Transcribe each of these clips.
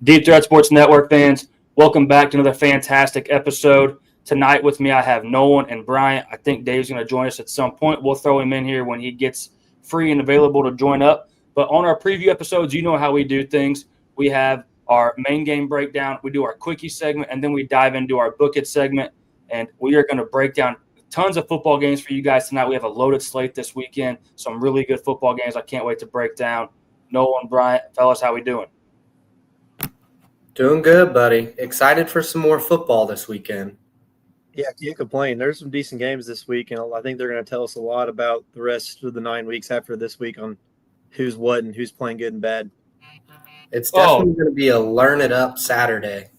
Deep Threat Sports Network fans, welcome back to another fantastic episode. Tonight with me, I have Nolan and Bryant. I think Dave's going to join us at some point. We'll throw him in here when he gets free and available to join up. But on our preview episodes, you know how we do things. We have our main game breakdown, we do our quickie segment, and then we dive into our book it segment. And we are going to break down tons of football games for you guys tonight. We have a loaded slate this weekend, some really good football games I can't wait to break down. Nolan, Bryant, fellas, how we doing? Doing good, buddy. Excited for some more football this weekend. Yeah, can't complain. There's some decent games this week, and I think they're going to tell us a lot about the rest of the 9 weeks after this week on who's what and who's playing good and bad. It's definitely going to be a learn it up Saturday.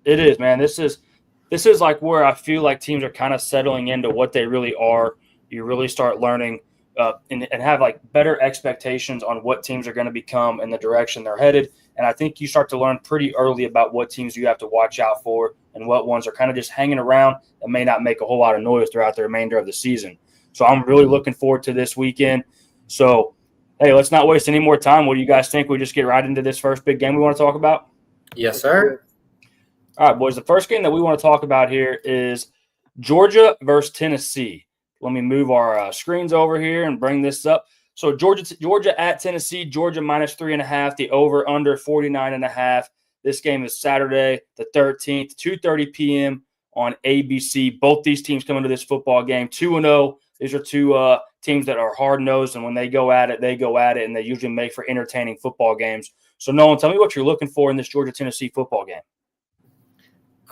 It is, man. This is like where I feel like teams are kind of settling into what they really are. You really start learning and have like better expectations on what teams are going to become and the direction they're headed. And I think you start to learn pretty early about what teams you have to watch out for and what ones are kind of just hanging around and may not make a whole lot of noise throughout the remainder of the season. So I'm really looking forward to this weekend. So, hey, let's not waste any more time. What do you guys think? We just get right into this first big game we want to talk about? Yes, sir. All right, boys. The first game that we want to talk about here is Georgia versus Tennessee. Let me move our screens over here and bring this up. So Georgia at Tennessee, Georgia minus 3.5, the over under 49.5. This game is Saturday, the 13th, 2:30 p.m. on ABC. Both these teams come into this football game 2-0. These are two teams that are hard-nosed, and when they go at it, and they usually make for entertaining football games. So, Nolan, tell me what you're looking for in this Georgia-Tennessee football game.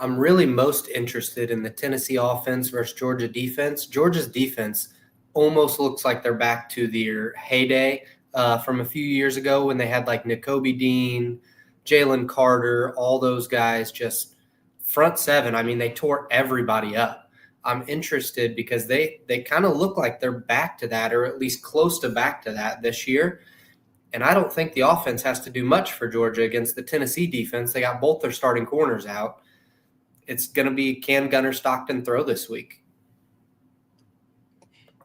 I'm really most interested in the Tennessee offense versus Georgia defense. Georgia's defense almost looks like they're back to their heyday from a few years ago when they had like Nakobe Dean, Jalen Carter, all those guys just front seven. I mean, they tore everybody up. I'm interested because they kind of look like they're back to that, or at least close to back to that this year. And I don't think the offense has to do much for Georgia against the Tennessee defense. They got both their starting corners out. It's going to be can Gunnar Stockton throw this week?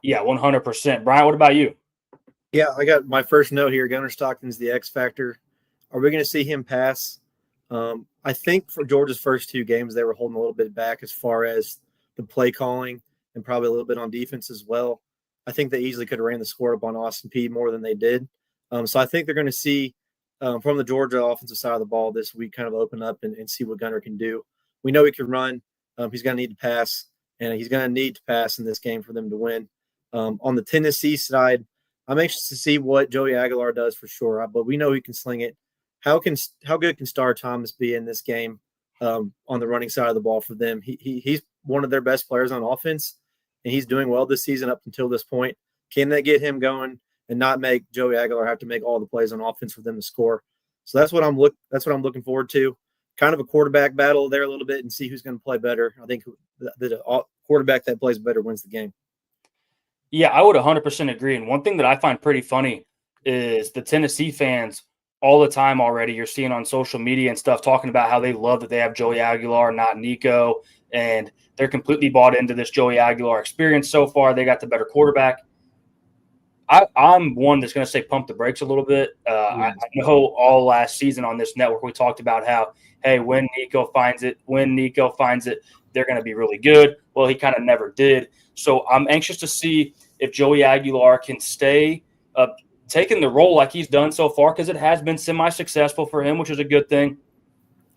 Yeah, 100%. Brian, what about you? Yeah, I got my first note here. Gunnar Stockton's the X factor. Are we going to see him pass? I think for Georgia's first two games, they were holding a little bit back as far as the play calling and probably a little bit on defense as well. I think they easily could have ran the score up on Austin Peay more than they did. So I think they're going to see from the Georgia offensive side of the ball this week kind of open up and see what Gunnar can do. We know he can run. He's going to need to pass, and he's going to need to pass in this game for them to win. On the Tennessee side, I'm anxious to see what Joey Aguilar does for sure, but we know he can sling it. How good can Star Thomas be in this game on the running side of the ball for them? He's one of their best players on offense, and he's doing well this season up until this point. Can they get him going and not make Joey Aguilar have to make all the plays on offense for them to score? So that's what I'm looking forward to. Kind of a quarterback battle there a little bit and see who's going to play better. I think the quarterback that plays better wins the game. Yeah, I would 100% agree. And one thing that I find pretty funny is the Tennessee fans all the time already you're seeing on social media and stuff talking about how they love that they have Joey Aguilar, not Nico, and they're completely bought into this Joey Aguilar experience so far. They got the better quarterback. I'm one that's going to say pump the brakes a little bit. I know all last season on this network we talked about how, hey, when Nico finds it, they're going to be really good. Well, he kind of never did. So I'm anxious to see if Joey Aguilar can stay taking the role like he's done so far, because it has been semi-successful for him, which is a good thing.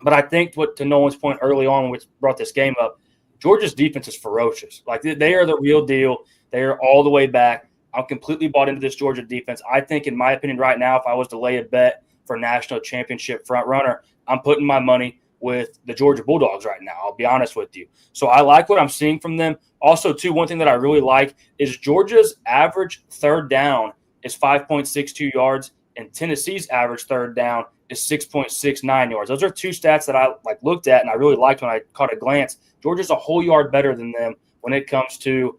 But I think to Nolan's point early on when we brought this game up, Georgia's defense is ferocious. Like, they are the real deal. They are all the way back. I'm completely bought into this Georgia defense. I think, in my opinion, right now, if I was to lay a bet for national championship front runner, I'm putting my money with the Georgia Bulldogs right now. I'll be honest with you. So I like what I'm seeing from them. Also, too, one thing that I really like is Georgia's average third down is 5.62 yards, and Tennessee's average third down is 6.69 yards. Those are two stats that I looked at and I really liked when I caught a glance. Georgia's a whole yard better than them when it comes to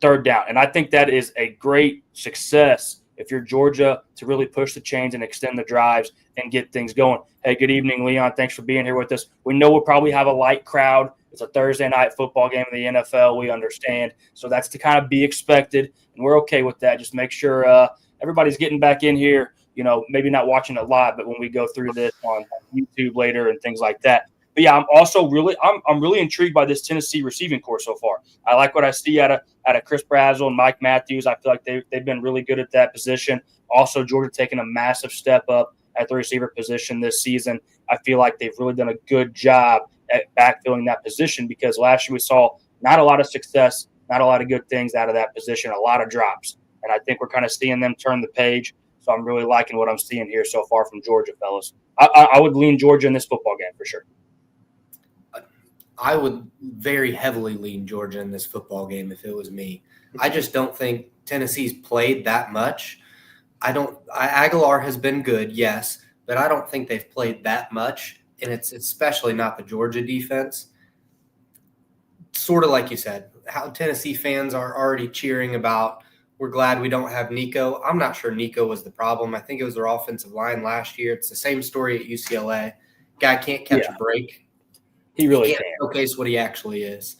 third down. And I think that is a great success if you're Georgia to really push the chains and extend the drives and get things going. Hey, good evening, Leon. Thanks for being here with us. We know we'll probably have a light crowd. It's a Thursday night football game in the NFL. We understand. So that's to kind of be expected, and we're okay with that. Just make sure everybody's getting back in here maybe not watching it live, but when we go through this on YouTube later and things like that. But yeah, I'm really intrigued by this Tennessee receiving corps so far. I like what I see out of Chris Brazzell and Mike Matthews. I feel like they've been really good at that position. Also, Georgia taking a massive step up at the receiver position this season. I feel like they've really done a good job at backfilling that position, because last year we saw not a lot of success, not a lot of good things out of that position, a lot of drops. And I think we're kind of seeing them turn the page. So I'm really liking what I'm seeing here so far from Georgia, fellas. I would lean Georgia in this football game for sure. I would very heavily lean Georgia in this football game if it was me. I just don't think Tennessee's played that much. Aguilar has been good, yes, but I don't think they've played that much, and it's especially not the Georgia defense. Sort of like you said, how Tennessee fans are already cheering about, we're glad we don't have Nico. I'm not sure Nico was the problem. I think it was their offensive line last year. It's the same story at UCLA. Guy can't catch a break. He really can't showcase what he actually is.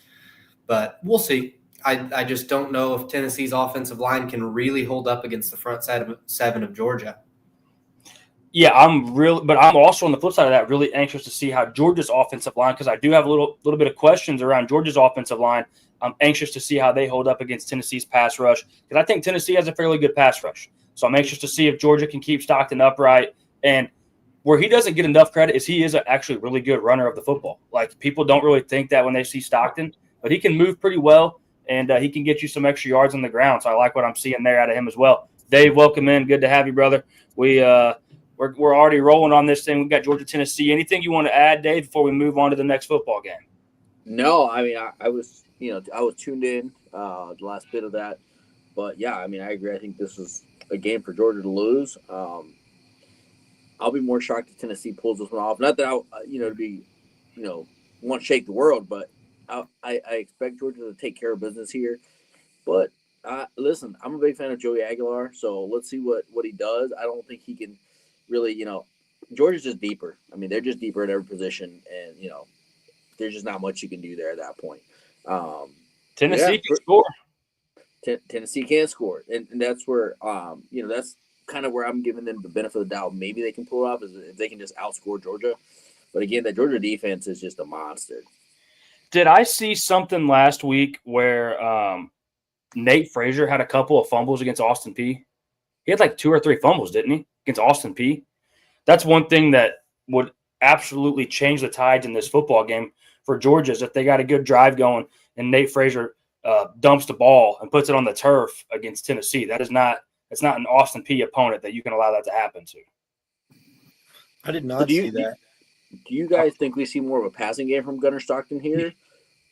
But we'll see. I just don't know if Tennessee's offensive line can really hold up against the front seven of Georgia. Yeah, but I'm also on the flip side of that really anxious to see how Georgia's offensive line, because I do have a little bit of questions around Georgia's offensive line. I'm anxious to see how they hold up against Tennessee's pass rush, because I think Tennessee has a fairly good pass rush. So I'm anxious to see if Georgia can keep Stockton upright. And where he doesn't get enough credit is he is actually a really good runner of the football. Like, people don't really think that when they see Stockton, but he can move pretty well, and he can get you some extra yards on the ground. So I like what I'm seeing there out of him as well. Dave, welcome in. Good to have you, brother. We're already rolling on this thing. We've got Georgia, Tennessee. Anything you want to add, Dave, before we move on to the next football game? No, I mean, I was tuned in the last bit of that. But, yeah, I mean, I agree. I think this is a game for Georgia to lose. I'll be more shocked if Tennessee pulls this one off. Not that want to shake the world, but I expect Georgia to take care of business here. But listen, I'm a big fan of Joey Aguilar, so let's see what he does. I don't think he can really, Georgia's just deeper. I mean, they're just deeper at every position, and there's just not much you can do there at that point. Tennessee can score. Tennessee can score, and that's where that's kind of where I'm giving them the benefit of the doubt. Maybe they can pull it off if they can just outscore Georgia. But again, the Georgia defense is just a monster. Did I see something last week where Nate Frazier had a couple of fumbles against Austin Peay? He had like 2 or 3 fumbles, didn't he, against Austin Peay? That's one thing that would absolutely change the tides in this football game for Georgia, is if they got a good drive going and Nate Frazier dumps the ball and puts it on the turf against Tennessee. It's not an Austin Peay opponent that you can allow that to happen to. I did not see that. Do you guys think we see more of a passing game from Gunnar Stockton here?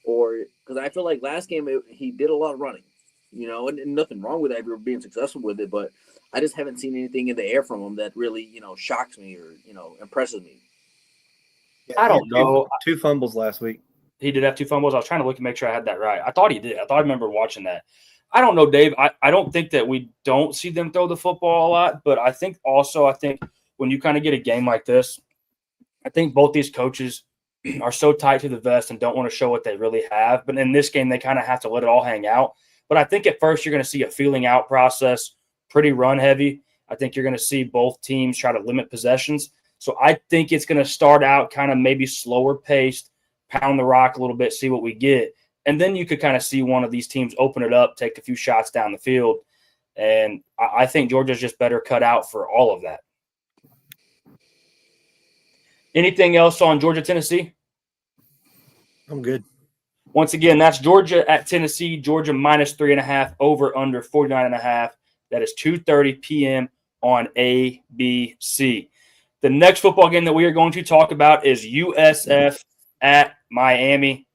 Or because I feel like last game he did a lot of running, and nothing wrong with that if you're being successful with it, but I just haven't seen anything in the air from him that really, shocks me or, impresses me. Yeah, I don't know. 2 fumbles last week. He did have 2 fumbles. I was trying to look and make sure I had that right. I thought he did. I remember watching that. I don't know, Dave. I don't think that we don't see them throw the football a lot, but I think when you kind of get a game like this, I think both these coaches are so tight to the vest and don't want to show what they really have. But in this game, they kind of have to let it all hang out. But I think at first you're going to see a feeling out process, pretty run heavy. I think you're going to see both teams try to limit possessions. So I think it's going to start out kind of maybe slower paced, pound the rock a little bit, see what we get. And then you could kind of see one of these teams open it up, take a few shots down the field. And I think Georgia's just better cut out for all of that. Anything else on Georgia, Tennessee? I'm good. Once again, that's Georgia at Tennessee. Georgia -3.5, over under 49.5. That is 2:30 p.m. on ABC. The next football game that we are going to talk about is USF at Miami.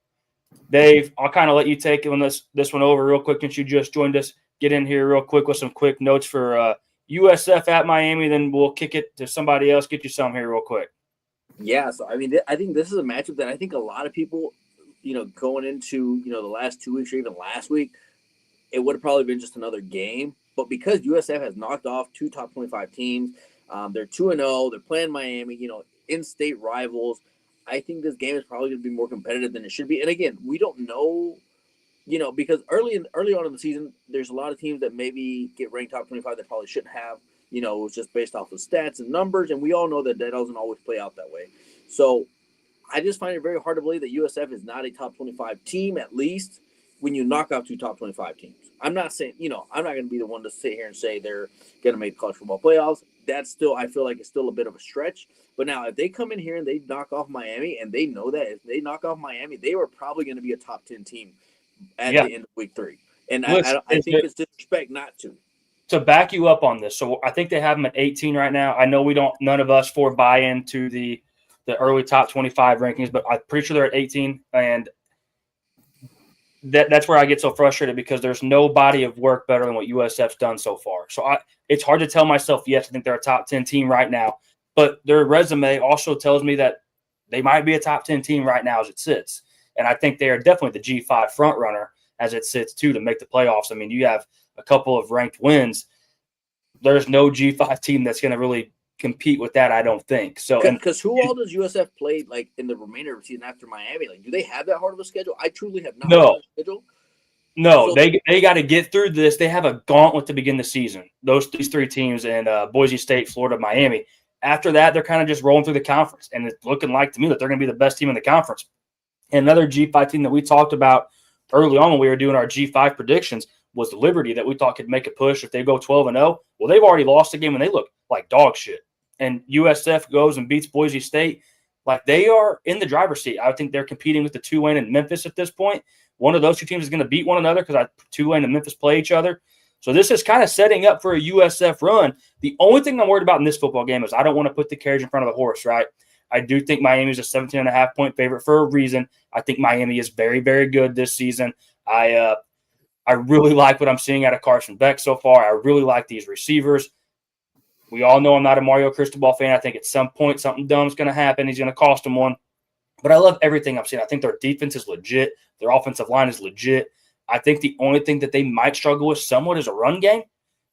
Dave, I'll kind of let you take this one over real quick since you just joined us. Get in here real quick with some quick notes for USF at Miami, then we'll kick it to somebody else. Get you some here real quick. Yeah, so I mean, I think this is a matchup that I think a lot of people, going into, the last 2 weeks or even last week, it would have probably been just another game. But because USF has knocked off 2 top 25 teams, they're 2-0, they're playing Miami, in-state rivals. I think this game is probably going to be more competitive than it should be. And again, we don't know, because early on in the season, there's a lot of teams that maybe get ranked top 25 that probably shouldn't have. it was just based off of stats and numbers, and we all know that doesn't always play out that way. So I just find it very hard to believe that USF is not a top 25 team, at least when you knock off 2 top 25 teams. I'm not saying, I'm not going to be the one to sit here and say they're going to make college football playoffs. That's still, I feel like it's still a bit of a stretch. But now if they come in here and they knock off Miami, and they know that if they knock off Miami, they were probably going to be a top 10 team at the end of week 3. And Listen, I think it's disrespect not to. To back you up on this, so I think they have them at 18 right now. I know none of us buy into the early top 25 rankings, but I'm pretty sure they're at 18. And that's where I get so frustrated, because there's no body of work better than what USF's done so far. So it's hard to tell myself, yes, I think they're a top 10 team right now, but their resume also tells me that they might be a top 10 team right now as it sits. And I think they are definitely the G5 front runner as it sits too, to make the playoffs. I mean, you have a couple of ranked wins. There's no G5 team that's going to really compete with that, I don't think. So, because who all does USF play like in the remainder of the season after Miami? Like, do they have that hard of a schedule? I truly have not. No. Schedule. No, So, they got to get through this. They have a gauntlet to begin the season. These 3 teams in Boise State, Florida, Miami. After that, they're kind of just rolling through the conference, and it's looking like to me that they're going to be the best team in the conference. And another G5 team that we talked about early on when we were doing our G5 predictions was the Liberty, that we thought could make a push if they go 12-0. Well, they've already lost a game and they look like dog shit. And USF goes and beats Boise State. Like, they are in the driver's seat. I think they're competing with the Tulane and Memphis at this point. One of those 2 teams is going to beat one another, because Tulane and Memphis play each other. So this is kind of setting up for a USF run. The only thing I'm worried about in this football game is I don't want to put the carriage in front of the horse, right? I do think Miami is a 17.5-point favorite for a reason. I think Miami is very, very good this season. I really like what I'm seeing out of Carson Beck so far. I really like these receivers. We all know I'm not a Mario Cristobal fan. I think at some point something dumb is going to happen. He's going to cost them one. But I love everything I'm seeing. I think their defense is legit. Their offensive line is legit. I think the only thing that they might struggle with somewhat is a run game.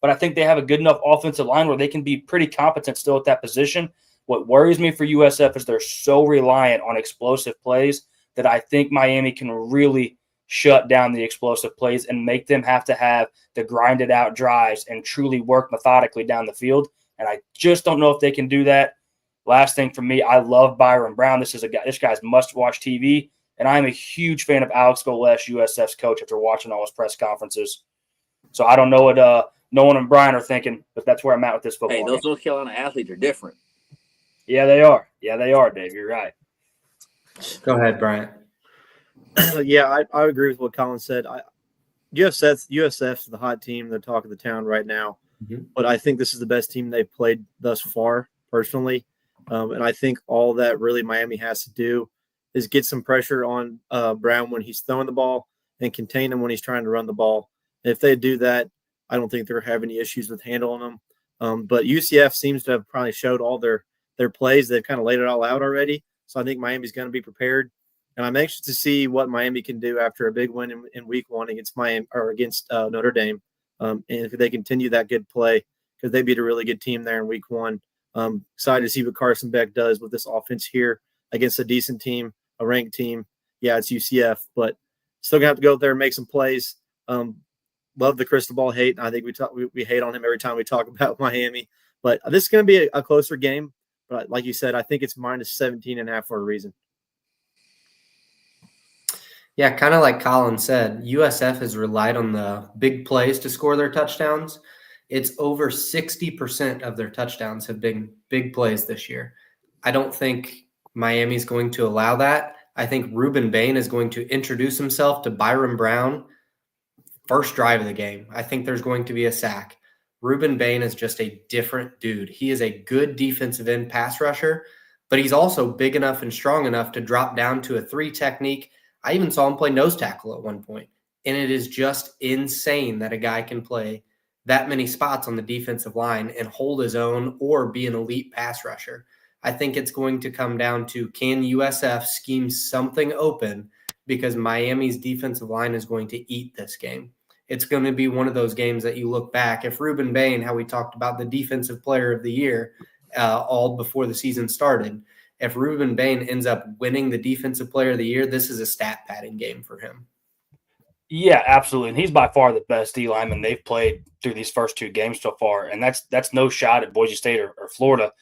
But I think they have a good enough offensive line where they can be pretty competent still at that position. What worries me for USF is they're so reliant on explosive plays that I think Miami can really shut down the explosive plays and make them have to have the grinded out drives and truly work methodically down the field. And I just don't know if they can do that. Last thing for me, I love Byron Brown. This guy's must-watch TV, and I'm a huge fan of Alex Golesh, USF's coach, after watching all his press conferences. So I don't know what Nolan and Brian are thinking, but that's where I'm at with this football. Hey, those North Carolina athletes are different. Yeah, they are. Yeah, they are, Dave. You're right. Go ahead, Brian. Yeah, I agree with what Colin said. USF's the hot team, the talk of the town right now. Mm-hmm. But I think this is the best team they've played thus far, personally. And I think all that really Miami has to do is get some pressure on Brown when he's throwing the ball and contain him when he's trying to run the ball. And if they do that, I don't think they're having any issues with handling them. But UCF seems to have probably showed all their plays. They've kind of laid it all out already. So I think Miami's going to be prepared. And I'm anxious to see what Miami can do after a big win in week 1 against Notre Dame. And if they continue that good play, because they beat a really good team there in week 1. Excited to see what Carson Beck does with this offense here against a decent team, a ranked team. Yeah, it's UCF, but still gonna have to go out there and make some plays. Love the Cristobal hate. I think we hate on him every time we talk about Miami. But this is going to be a closer game. But like you said, I think it's minus 17.5 for a reason. Yeah, kind of like Colin said, USF has relied on the big plays to score their touchdowns. It's over 60% of their touchdowns have been big plays this year. I don't think Miami's going to allow that. I think Ruben Bain is going to introduce himself to Byron Brown first drive of the game. I think there's going to be a sack. Ruben Bain is just a different dude. He is a good defensive end pass rusher, but he's also big enough and strong enough to drop down to a 3 technique. I even saw him play nose tackle at one point, and it is just insane that a guy can play that many spots on the defensive line and hold his own or be an elite pass rusher. I think it's going to come down to, can USF scheme something open, because Miami's defensive line is going to eat this game. It's going to be one of those games that you look back. If Ruben Bain, how we talked about the defensive player of the year all before the season started, if Ruben Bain ends up winning the defensive player of the year, this is a stat padding game for him. Yeah, absolutely. And he's by far the best D lineman they've played through these first 2 games so far. And that's no shot at Boise State or Florida.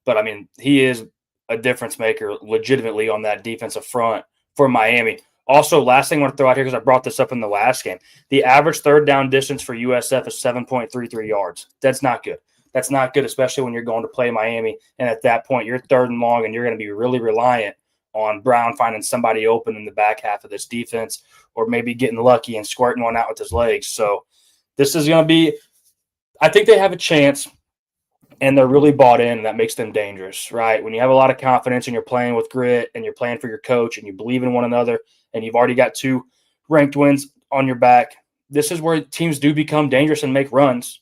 But I mean, he is a difference maker legitimately on that defensive front for Miami. Also, last thing I want to throw out here, because I brought this up in the last game, the average third down distance for USF is 7.33 yards. That's not good. That's not good, especially when you're going to play Miami. And at that point, you're third and long, and you're going to be really reliant on Brown finding somebody open in the back half of this defense, or maybe getting lucky and squirting one out with his legs. So this is going to be – I think they have a chance, and they're really bought in, and that makes them dangerous, right? When you have a lot of confidence and you're playing with grit and you're playing for your coach and you believe in one another and you've already got 2 ranked wins on your back, this is where teams do become dangerous and make runs.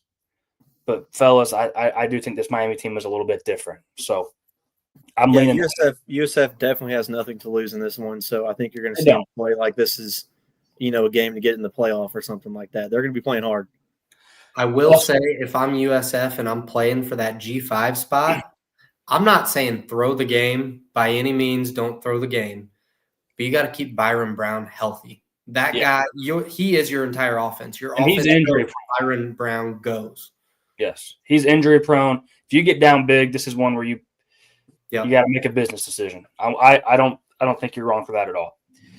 But, fellas, I do think this Miami team is a little bit different. So I'm leaning. USF definitely has nothing to lose in this one, so I think you're going to see them play like this is, a game to get in the playoff or something like that. They're going to be playing hard. I will say, if I'm USF and I'm playing for that G5 spot, I'm not saying throw the game by any means. Don't throw the game, but you got to keep Byron Brown healthy. That guy, he is your entire offense. Your offense, he's injury goes, Byron Brown goes. Yes, he's injury prone. If you get down big, this is one where you got to make a business decision. I don't think you're wrong for that at all.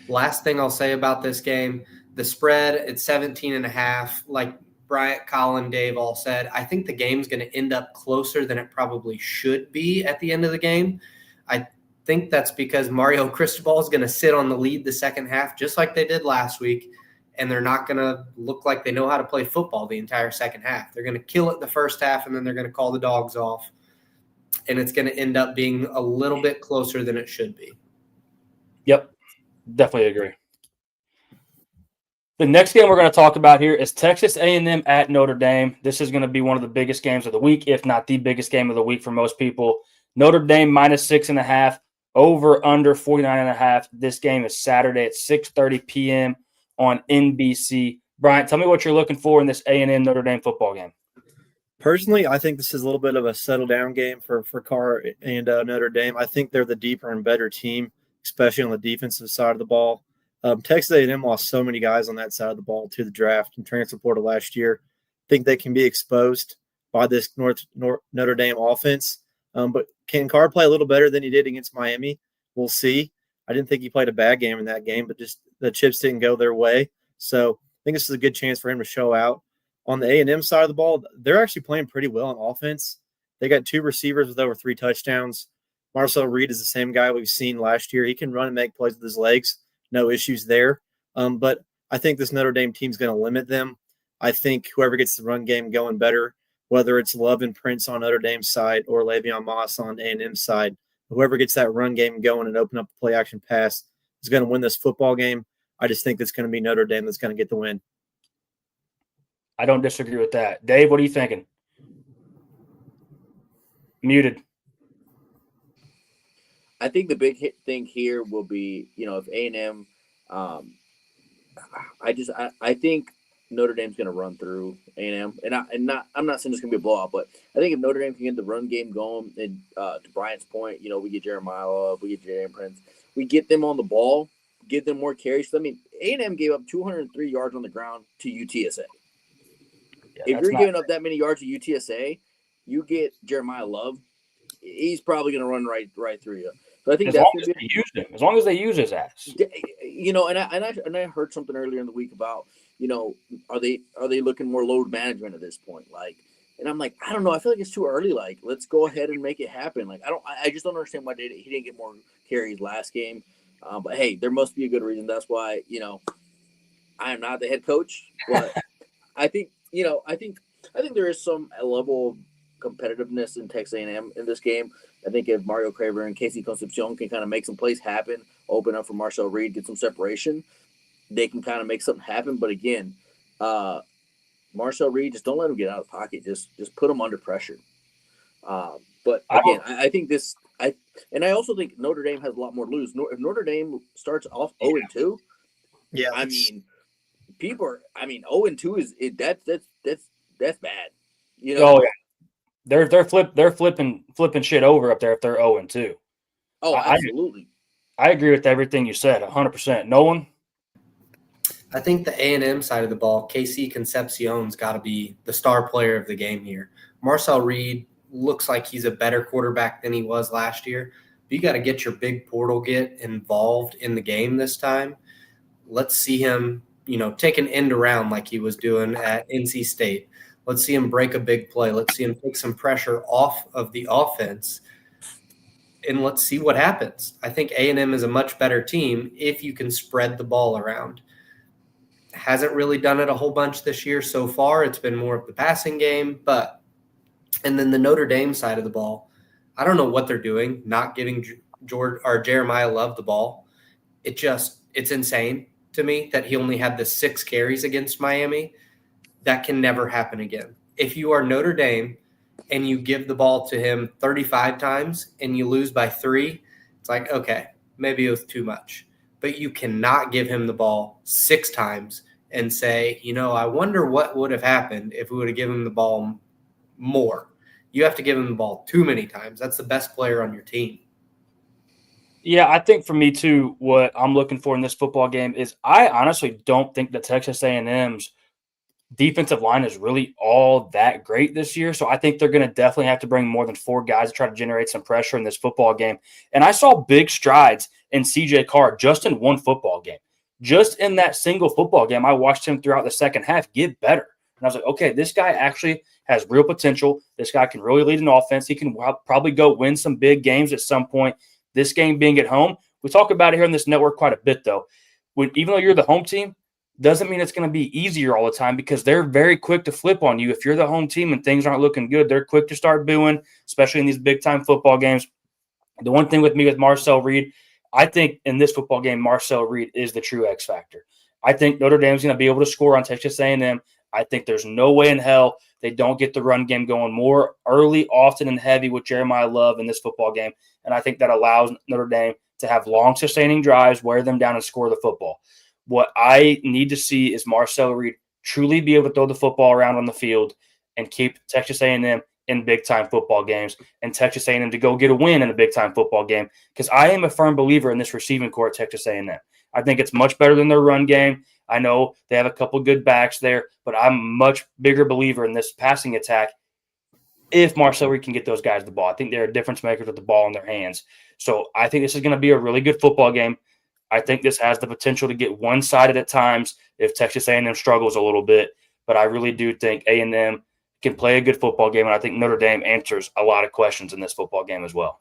Last thing I'll say about this game, the spread, it's 17.5. Like Bryant, Colin, Dave all said, I think the game's going to end up closer than it probably should be at the end of the game. I think that's because Mario Cristobal is going to sit on the lead the second half, just like they did last week, and they're not going to look like they know how to play football the entire second half. They're going to kill it the first half, and then they're going to call the dogs off, and it's going to end up being a little bit closer than it should be. Yep, definitely agree. The next game we're going to talk about here is Texas A&M at Notre Dame. This is going to be one of the biggest games of the week, if not the biggest game of the week for most people. Notre Dame -6.5, over under 49.5. This game is Saturday at 6:30 p.m. on NBC. Bryant, tell me what you're looking for in this A&M Notre Dame football game. Personally, I think this is a little bit of a settle-down game for Carr and Notre Dame. I think they're the deeper and better team, especially on the defensive side of the ball. Texas A&M lost so many guys on that side of the ball to the draft and transfer portal last year. I think they can be exposed by this Notre Dame offense. But can Carr play a little better than he did against Miami? We'll see. I didn't think he played a bad game in that game, but just the chips didn't go their way. So I think this is a good chance for him to show out. On the A&M side of the ball, they're actually playing pretty well on offense. They got 2 receivers with over 3 touchdowns. Marcel Reed is the same guy we've seen last year. He can run and make plays with his legs. No issues there. But I think this Notre Dame team is going to limit them. I think whoever gets the run game going better, whether it's Love and Prince on Notre Dame's side or Le'Veon Moss on A&M's side, whoever gets that run game going and open up the play-action pass is going to win this football game. I just think it's going to be Notre Dame that's going to get the win. I don't disagree with that. Dave, what are you thinking? Muted. I think the big thing here will be, if A&M, I think Notre Dame's going to run through A&M, and I'm not saying it's going to be a blowout, but I think if Notre Dame can get the run game going, and to Bryant's point, we get Jeremiah Love, we get Jalen Prince, we get them on the ball, give them more carries. I mean, A&M gave up 203 yards on the ground to UTSA. If you're giving up that many yards to UTSA, you get Jeremiah Love, he's probably going to run right through you. So I think as long as they use his ass. And I heard something earlier in the week about, are they looking more load management at this point? And I'm like, I don't know. I feel like it's too early. Let's go ahead and make it happen. I just don't understand why he didn't get more carries last game. But hey, there must be a good reason. That's why, I am not the head coach, but I think there is some level of competitiveness in Texas A&M in this game. I think if Mario Craver and Casey Concepcion can kind of make some plays happen, open up for Marcel Reed, get some separation, they can kind of make something happen. But again, Marcel Reed, just don't let him get out of the pocket. Just put him under pressure. But again, I think this – I also think Notre Dame has a lot more to lose. If Notre Dame starts off 0-2, I mean, people are – 0-2 is that's bad. Oh, yeah. They're flipping shit over up there if they're 0-2. Oh, absolutely. I agree with everything you said, 100%. Nolan? I think the A&M side of the ball, KC Concepcion's got to be the star player of the game here. Marcel Reed looks like he's a better quarterback than he was last year. But you got to get your big portal get involved in the game this time. Let's see him, take an end around like he was doing at NC State. Let's see him break a big play. Let's see him take some pressure off of the offense, and let's see what happens. I think A&M is a much better team if you can spread the ball around. Hasn't really done it a whole bunch this year so far. It's been more of the passing game, and then the Notre Dame side of the ball, I don't know what they're doing, not giving Jeremiah Love the ball. It's insane to me that he only had the 6 carries against Miami. That can never happen again. If you are Notre Dame and you give the ball to him 35 times and you lose by 3, it's like, okay, maybe it was too much. But you cannot give him the ball 6 times and say, I wonder what would have happened if we would have given him the ball more. You have to give him the ball too many times. That's the best player on your team. Yeah, I think for me too, what I'm looking for in this football game is I honestly don't think that Texas A&M's defensive line is really all that great this year. So I think they're going to definitely have to bring more than 4 guys to try to generate some pressure in this football game. And I saw big strides in CJ Carr just in one football game. Just in that single football game, I watched him throughout the second half get better. And I was like, okay, this guy actually has real potential. This guy can really lead an offense. He can probably go win some big games at some point. This game being at home, we talk about it here on this network quite a bit, though. Even though you're the home team, doesn't mean it's going to be easier all the time because they're very quick to flip on you. If you're the home team and things aren't looking good, they're quick to start booing, especially in these big-time football games. The one thing with me with Marcel Reed, I think in this football game, Marcel Reed is the true X factor. I think Notre Dame's going to be able to score on Texas A&M. I think there's no way in hell they don't get the run game going more early, often, and heavy with Jeremiah Love in this football game. And I think that allows Notre Dame to have long, sustaining drives, wear them down, and score the football. What I need to see is Marcel Reed truly be able to throw the football around on the field and keep Texas A&M in big-time football games and Texas A&M to go get a win in a big-time football game because I am a firm believer in this receiving core at Texas A&M. I think it's much better than their run game. I know they have a couple good backs there, but I'm a much bigger believer in this passing attack if Marcel Reed can get those guys the ball. I think they're difference makers with the ball in their hands. So I think this is going to be a really good football game. I think this has the potential to get one-sided at times if Texas A&M struggles a little bit, but I really do think A&M can play a good football game, and I think Notre Dame answers a lot of questions in this football game as well.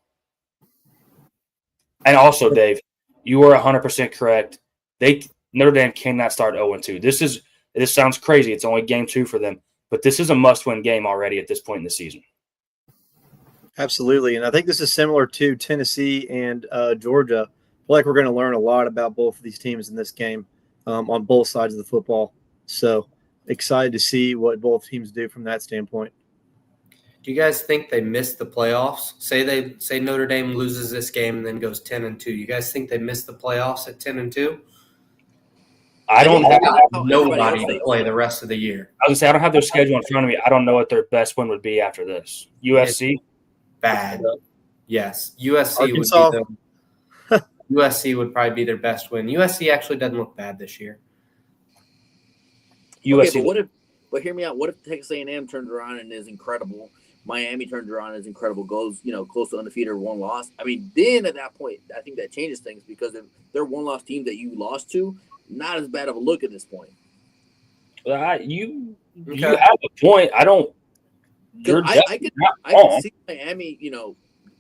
And also, Dave, you are 100% correct. Notre Dame cannot start 0-2. This sounds crazy. It's only game 2 for them, but this is a must-win game already at this point in the season. Absolutely, and I think this is similar to Tennessee and Georgia. I feel like we're going to learn a lot about both of these teams in this game on both sides of the football. So excited to see what both teams do from that standpoint. Do you guys think they missed the playoffs? Say Notre Dame loses this game and then goes 10-2. You guys think they missed the playoffs at 10-2? I don't have nobody to play the rest of the year. I was gonna say I don't have their schedule in front of me. I don't know what their best win would be after this. USC, bad. Yes, USC Arkansas. would be USC would probably be their best win. USC actually doesn't look bad this year. USC. Okay, but hear me out. What if Texas A&M turns around and is incredible? Miami turns around and is incredible, goes close to undefeated or 1 loss. I mean, then at that point, I think that changes things because if they're 1-loss team that you lost to, not as bad of a look at this point. You have a point. I don't. I can see Miami,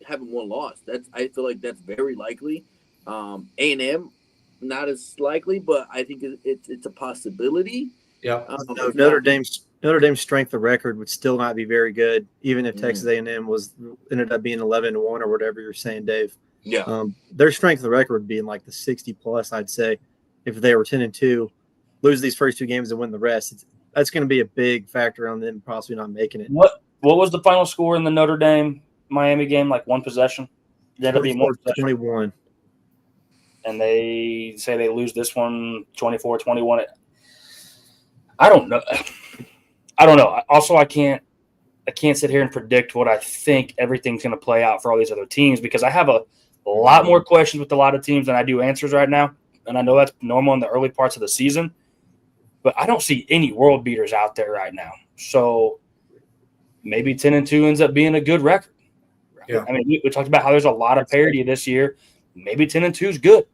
having 1 loss. I feel like that's very likely. A&M, not as likely, but I think it's a possibility. Yeah. Notre Dame's strength of record would still not be very good, even if Texas A&M ended up being 11-1 or whatever you're saying, Dave. Yeah. Their strength of record would be in like the 60+, I'd say, if they were 10-2, lose these first 2 games and win the rest. That's going to be a big factor on them possibly not making it. What was the final score in the Notre Dame Miami game? Like 1 possession? That'll be 21. And they say they lose this one 24-21. I don't know. Also, I can't sit here and predict what I think everything's going to play out for all these other teams because I have a lot more questions with a lot of teams than I do answers right now. And I know that's normal in the early parts of the season. but I don't see any world beaters out there right now. So maybe 10-2 ends up being a good record. Yeah. I mean, we talked about how there's a lot of parity this year. Maybe 10-2 is good.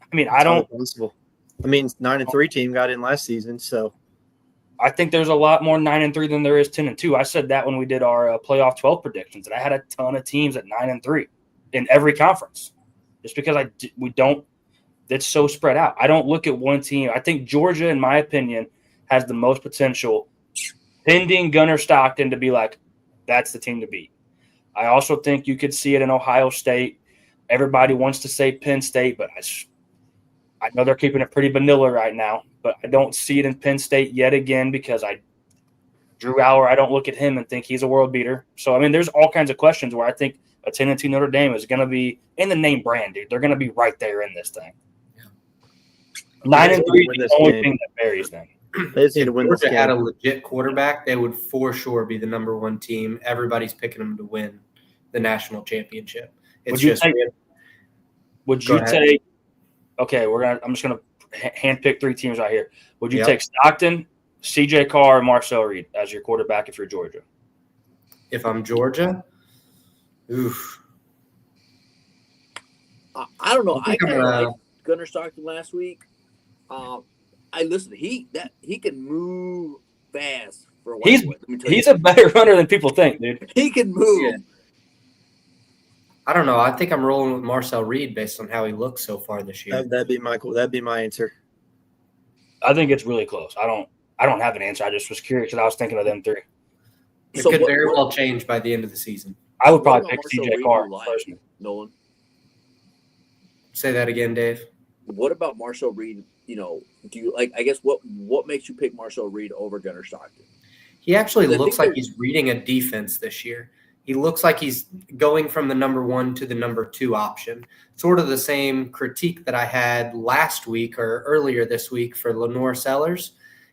I mean, I don't. Possible. I mean, 9-3 team got in last season, so I think there's a lot more 9-3 than there is 10-2. I said that when we did our playoff 12 predictions, and I had a ton of teams at 9-3 in every conference, just because we don't. It's so spread out. I don't look at one team. I think Georgia, in my opinion, has the most potential, pending Gunnar Stockton, to be like, that's the team to beat. I also think you could see it in Ohio State. Everybody wants to say Penn State, but I know they're keeping it pretty vanilla right now, but I don't see it in Penn State yet again because Drew Aller, I don't look at him and think he's a world beater. So, I mean, there's all kinds of questions where I think a 10-2 Notre Dame is going to be in the name brand, dude. They're going to be right there in this thing. 9-3 is the only thing that varies them. They just need to win this Georgia game. had a legit quarterback, they would for sure be the number one team. Everybody's picking them to win the national championship. Would you take? Okay, I'm just gonna handpick 3 teams right here. Would you take Stockton, CJ Carr, and Marcel Reed as your quarterback if you're Georgia? If I'm Georgia, oof. I don't know. I kind of like liked Gunnar Stockton last week. I listened. He can move fast for a white boy. He's a better runner than people think, dude. He can move. Yeah. I don't know. I think I'm rolling with Marcel Reed based on how he looks so far this year. That'd be my answer. I think it's really close. I don't have an answer. I just was curious because I was thinking of them 3. It could very well change by the end of the season. I would probably pick CJ Carr personally. Nolan, say that again, Dave. What about Marcel Reed? You know, do you like? I guess what makes you pick Marcel Reed over Gunnar Stockton? He actually looks like he's reading a defense this year. He looks like he's going from the number 1 to the number 2 option. Sort of the same critique that I had last week or earlier this week for Lenore Sellers.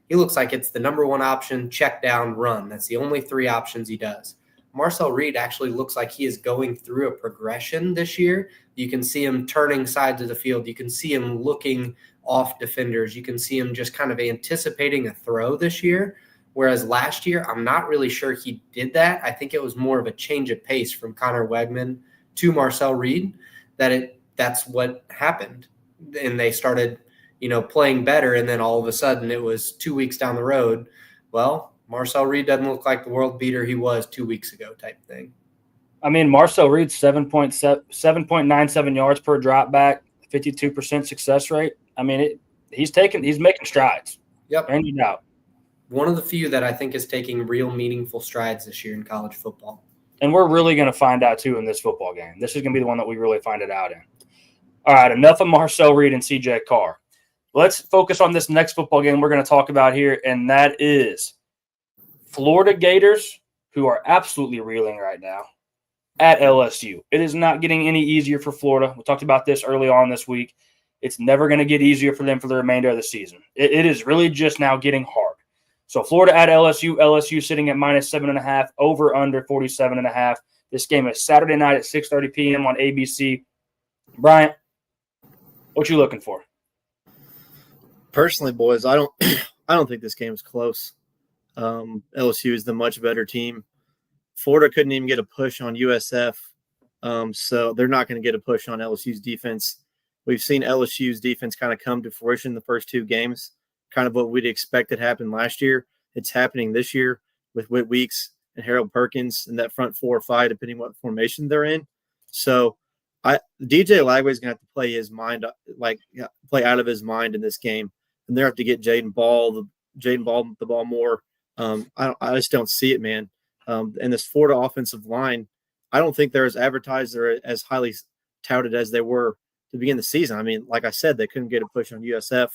He looks like it's the number 1 option, check down, run. That's the only 3 options he does. Marcel Reed actually looks like he is going through a progression this year. You can see him turning sides of the field. You can see him looking off defenders. You can see him just kind of anticipating a throw this year. Whereas last year, I'm not really sure he did that. I think it was more of a change of pace from Connor Wegman to Marcel Reed that's what happened. And they started, playing better. And then all of a sudden it was 2 weeks down the road. Well, Marcel Reed doesn't look like the world beater he was 2 weeks ago type thing. I mean, Marcel Reed's 7.97 yards per drop back, 52% success rate. I mean, he's making strides. Yep. No doubt. One of the few that I think is taking real meaningful strides this year in college football. And we're really going to find out, too, in this football game. This is going to be the one that we really find it out in. All right, enough of Marcel Reed and CJ Carr. Let's focus on this next football game we're going to talk about here, and that is Florida Gators, who are absolutely reeling right now, at LSU. It is not getting any easier for Florida. We talked about this early on this week. It's never going to get easier for them for the remainder of the season. It is really just now getting hard. So Florida at LSU sitting at -7.5, over under 47.5. This game is Saturday night at 6:30 p.m. on ABC. Bryant, what you looking for? Personally, boys, I don't think this game is close. LSU is the much better team. Florida couldn't even get a push on USF, so they're not going to get a push on LSU's defense. We've seen LSU's defense kind of come to fruition the first 2 games. Kind of what we'd expected happened last year. It's happening this year with Whit Weeks and Harold Perkins and that front 4 or 5, depending what formation they're in. So DJ Lagway is going to have to play his mind, play out of his mind in this game. And they have to get Jaden Ball the ball more. I just don't see it, man. And this Florida offensive line, I don't think they're as advertised or as highly touted as they were to begin the season. I mean, like I said, they couldn't get a push on USF.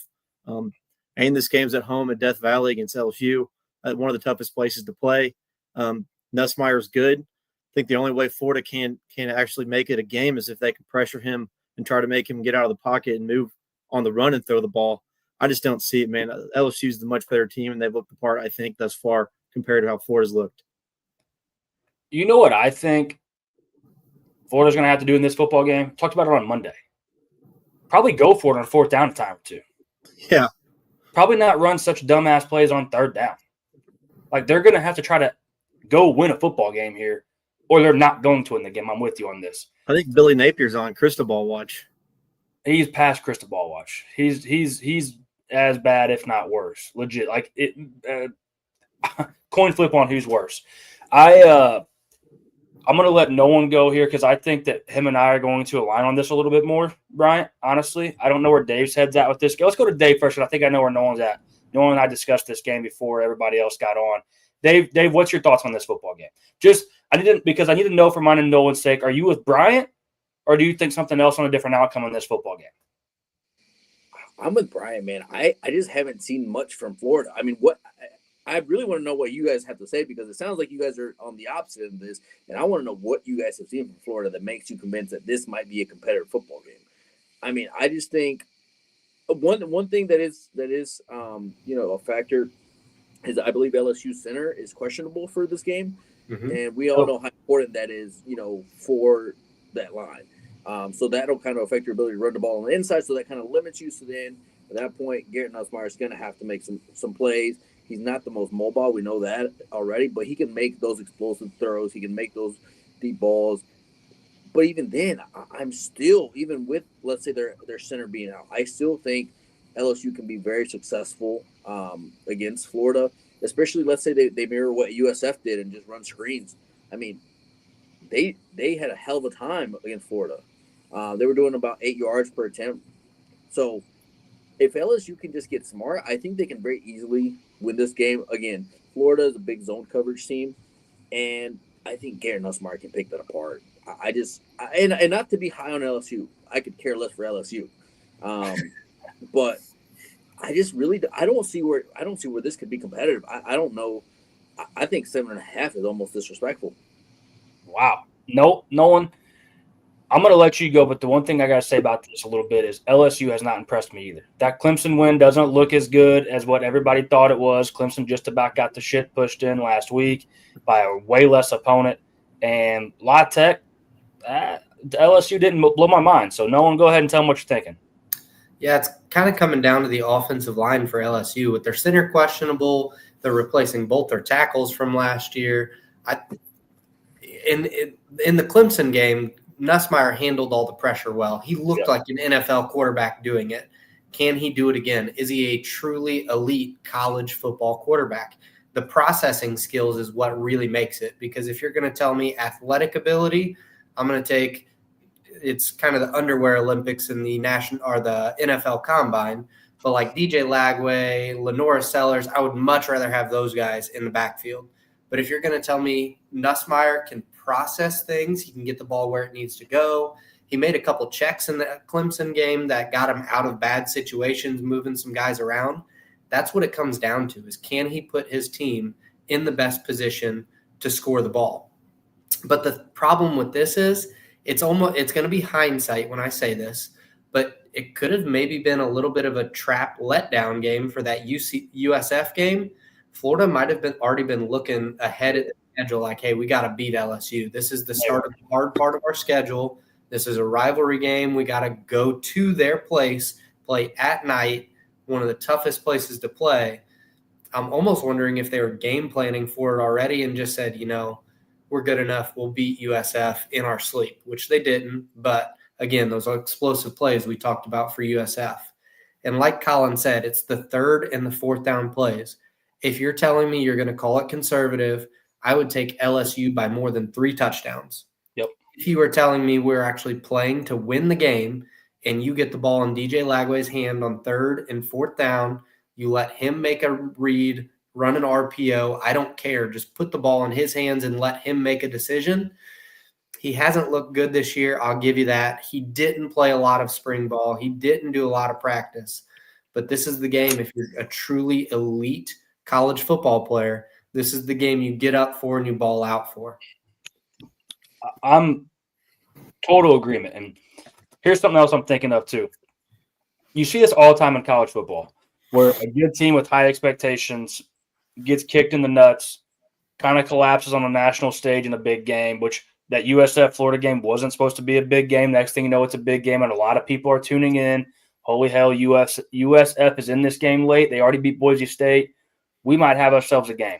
And this game's at home at Death Valley against LSU, one of the toughest places to play. Nussmeier's good. I think the only way Florida can actually make it a game is if they can pressure him and try to make him get out of the pocket and move on the run and throw the ball. I just don't see it, man. LSU's the much better team, and they've looked the part, I think, thus far compared to how Florida's looked. You know what I think Florida's going to have to do in this football game? Talked about it on Monday. Probably go for it on 4th down a time or 2. Yeah. probably not run such dumbass plays on third down. Like, they're going to have to try to go win a football game here, or they're not going to win the game. I'm with you on this. I think Billy Napier's on crystal ball watch. He's past crystal ball watch. He's as bad, if not worse. Legit. Like, coin flip on who's worse. I'm going to let no one go here because I think that him and I are going to align on this a little bit more, Bryant, honestly. I don't know where Dave's head's at with this. Let's go to Dave first, because I think I know where Nolan's at. Nolan and I discussed this game before everybody else got on. Dave, what's your thoughts on this football game? I need to know for mine and Nolan's sake, are you with Bryant, or do you think something else on a different outcome in this football game? I'm with Brian, man. I just haven't seen much from Florida. I mean, I really want to know what you guys have to say, because it sounds like you guys are on the opposite of this, and I want to know what you guys have seen from Florida that makes you convinced that this might be a competitive football game. I mean, I just think one thing that is a factor is I believe LSU center is questionable for this game, and we all know how important that is, for that line. So that'll kind of affect your ability to run the ball on the inside. So that kind of limits you. So then at that point, Garrett Nussmeier is going to have to make some plays. He's not the most mobile. We know that already, but he can make those explosive throws. He can make those deep balls. But even then, I'm still, even with, let's say, their center being out, I still think LSU can be very successful against Florida, especially, let's say, they mirror what USF did and just run screens. I mean, they had a hell of a time against Florida. They were doing about 8 yards per attempt. So if LSU can just get smart, I think they can very easily win this game. Again, Florida is a big zone coverage team, and I think Garrett Nussmeier can pick that apart. And not to be high on LSU, I could care less for LSU, but I just really I don't see where this could be competitive. I don't know. I think 7.5 is almost disrespectful. Wow. No one. I'm going to let you go, but the one thing I got to say about this a little bit is LSU has not impressed me either. That Clemson win doesn't look as good as what everybody thought it was. Clemson just about got the shit pushed in last week by a way less opponent. And La Tech, LSU didn't blow my mind. So no one, go ahead and tell them what you're thinking. Yeah, it's kind of coming down to the offensive line for LSU. With their center questionable, they're replacing both their tackles from last year. In the Clemson game, Nussmeier handled all the pressure well. He looked like an NFL quarterback doing it. Can he do it again? Is he a truly elite college football quarterback? The processing skills is what really makes it, because if you're going to tell me athletic ability, I'm going to take it's kind of the underwear Olympics in the national or the NFL Combine. But like DJ Lagway, Lenora Sellers, I would much rather have those guys in the backfield. But if you're going to tell me Nussmeier can process things, he can get the ball where it needs to go. He made a couple checks in the Clemson game that got him out of bad situations, moving some guys around. That's what it comes down to, is can he put his team in the best position to score the ball? But the problem with this is it's going to be hindsight when I say this, but it could have maybe been a little bit of a trap letdown game for that USF game. Florida might have already been looking ahead at the schedule like, hey, we got to beat LSU. This is the start of the hard part of our schedule. This is a rivalry game. We got to go to their place, play at night, one of the toughest places to play. I'm almost wondering if they were game planning for it already and just said, we're good enough. We'll beat USF in our sleep, which they didn't. But again, those explosive plays we talked about for USF. And like Colin said, it's the third and the fourth down plays. If you're telling me you're going to call it conservative, I would take LSU by more than 3 touchdowns. Yep. If you were telling me we're actually playing to win the game and you get the ball in DJ Lagway's hand on third and fourth down, you let him make a read, run an RPO, I don't care. Just put the ball in his hands and let him make a decision. He hasn't looked good this year. I'll give you that. He didn't play a lot of spring ball. He didn't do a lot of practice. But this is the game. If you're a truly elite college football player, this is the game you get up for and you ball out for. I'm total agreement. And here's something else I'm thinking of too. You see this all the time in college football, where a good team with high expectations gets kicked in the nuts, kind of collapses on a national stage in a big game, which that USF Florida game wasn't supposed to be a big game. Next thing you know, it's a big game, and a lot of people are tuning in. holy hell, USF is in this game late. They already beat Boise State. We might have ourselves a game.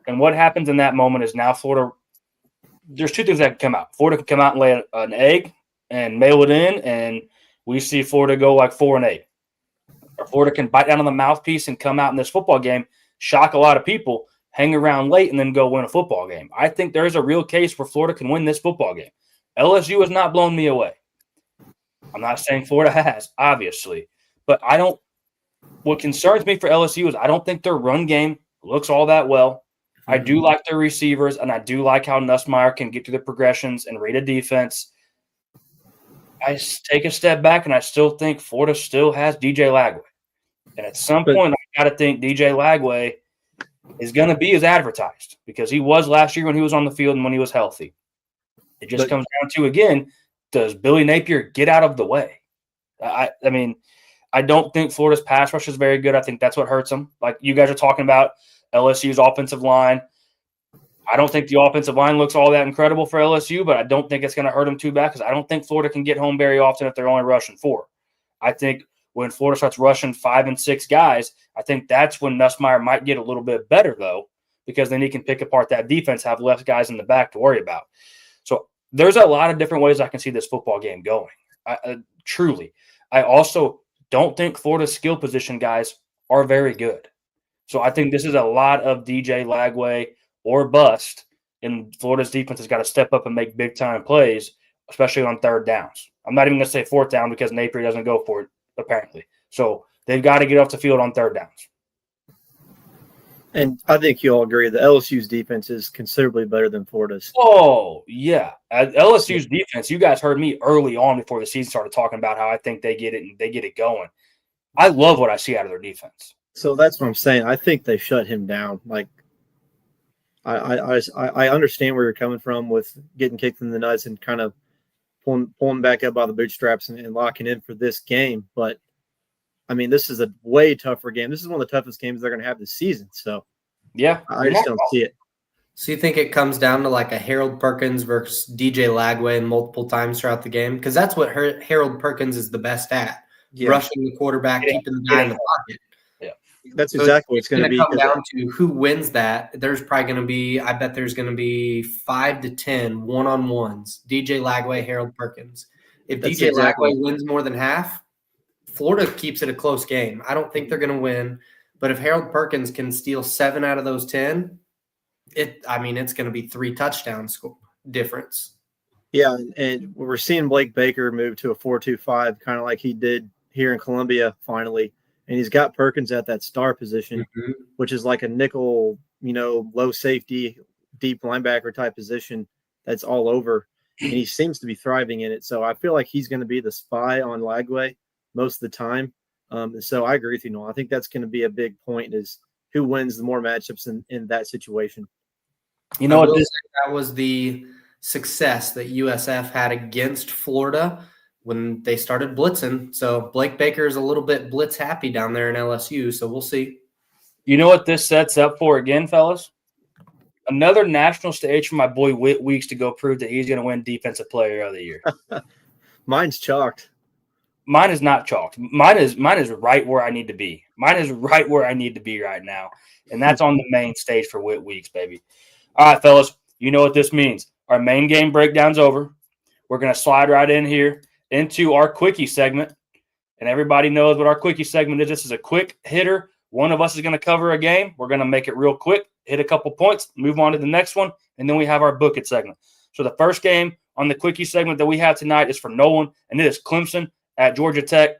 And what happens in that moment is now Florida – there's two things that can come out. Florida can come out and lay an egg and mail it in, and we see Florida go like 4-8. Or Florida can bite down on the mouthpiece and come out in this football game, shock a lot of people, hang around late, and then go win a football game. I think there is a real case where Florida can win this football game. LSU has not blown me away. I'm not saying Florida has, obviously. But what concerns me for LSU is I don't think their run game looks all that well. I do like their receivers, and I do like how Nussmeier can get through the progressions and read a defense. I take a step back, and I still think Florida still has DJ Lagway. And at some point, I got to think DJ Lagway is going to be as advertised because he was last year when he was on the field and when he was healthy. It just comes down to, again, does Billy Napier get out of the way? I mean, I don't think Florida's pass rush is very good. I think that's what hurts them. Like you guys are talking about LSU's offensive line. I don't think the offensive line looks all that incredible for LSU, but I don't think it's going to hurt them too bad because I don't think Florida can get home very often if they're only rushing 4. I think when Florida starts rushing 5 and 6 guys, I think that's when Nussmeier might get a little bit better, though, because then he can pick apart that defense, have less guys in the back to worry about. So there's a lot of different ways I can see this football game going. Truly. I also don't think Florida's skill position guys are very good. So I think this is a lot of DJ Lagway or bust, and Florida's defense has got to step up and make big-time plays, especially on third downs. I'm not even going to say fourth down because Napier doesn't go for it, apparently. So they've got to get off the field on third downs. And I think you all agree that LSU's defense is considerably better than Florida's. Oh, yeah. LSU's defense, you guys heard me early on before the season started talking about how I think they get it and they get it going. I love what I see out of their defense. So that's what I'm saying. I think they shut him down. Like, I understand where you're coming from with getting kicked in the nuts and kind of pulling back up by the bootstraps and locking in for this game. But, I mean, this is a way tougher game. This is one of the toughest games they're going to have this season. So, yeah, I just don't see it. So you think it comes down to like a Harold Perkins versus DJ Lagway multiple times throughout the game? Because that's what Harold Perkins is the best at, rushing the quarterback, keeping the guy in the pocket. That's exactly what it's going to be. Come down to who wins that. There's probably going to be, I bet there's going to be 5 to 10 one-on-ones. DJ Lagway, Harold Perkins. If DJ Lagway wins more than half, Florida keeps it a close game. I don't think they're going to win, but if Harold Perkins can steal 7 out of those 10, it's going to be 3 touchdown score difference. Yeah, and we're seeing Blake Baker move to a 4-2-5, kind of like he did here in Columbia finally. And he's got Perkins at that star position, which is like a nickel, low safety, deep linebacker type position that's all over. And he seems to be thriving in it. So I feel like he's going to be the spy on Lagway most of the time. So I agree with you, Noel. I think that's going to be a big point is who wins the more matchups in that situation. You know what? That was the success that USF had against Florida when they started blitzing. So Blake Baker is a little bit blitz happy down there in LSU. So we'll see. You know what this sets up for again, fellas? Another national stage for my boy Whit Weeks to go prove that he's going to win Defensive Player of the Year. Mine's chalked. Mine is not chalked. Mine is right where I need to be. Mine is right where I need to be right now. And that's on the main stage for Whit Weeks, baby. All right, fellas, you know what this means. Our main game breakdown's over. We're going to slide right in here into our quickie segment. And everybody knows what our quickie segment is. This is a quick hitter. One of us is going to cover a game. We're going to make it real quick, hit a couple points, move on to the next one, and then we have our book it segment. So the first game on the quickie segment that we have tonight is for Nolan, and it is Clemson at Georgia Tech.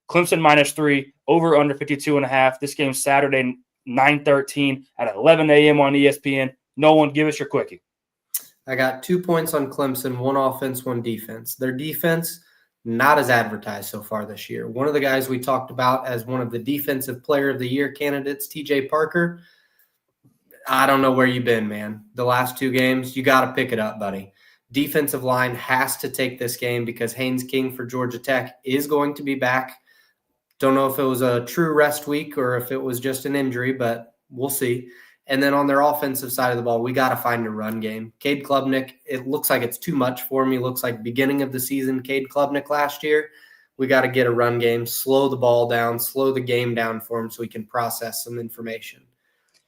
Clemson -3, over under 52.5. This game's Saturday, 9:13 at 11 a.m. on ESPN. Nolan, give us your quickie. I got 2 points on Clemson, 1 offense, 1 defense. Their defense, not as advertised so far this year. One of the guys we talked about as one of the Defensive Player of the Year candidates, TJ Parker, I don't know where you've been, man. The last 2 games, you got to pick it up, buddy. Defensive line has to take this game because Haynes King for Georgia Tech is going to be back. Don't know if it was a true rest week or if it was just an injury, but we'll see. And then on their offensive side of the ball, we got to find a run game. Cade Klubnik, it looks like it's too much for me. Looks like beginning of the season Cade Klubnik last year. We got to get a run game, slow the ball down, slow the game down for them so we can process some information.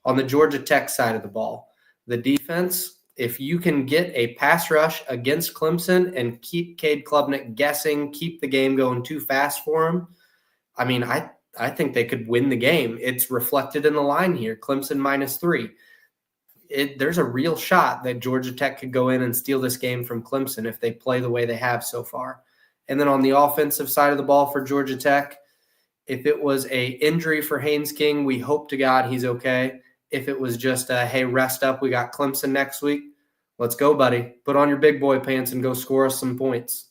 On the Georgia Tech side of the ball, the defense, if you can get a pass rush against Clemson and keep Cade Klubnik guessing, keep the game going too fast for him, I mean, I think they could win the game. It's reflected in the line here, Clemson -3. There's a real shot that Georgia Tech could go in and steal this game from Clemson if they play the way they have so far. And then on the offensive side of the ball for Georgia Tech, if it was a injury for Haynes King, we hope to God he's okay. If it was just a, hey, rest up, we got Clemson next week, let's go, buddy. Put on your big boy pants and go score us some points.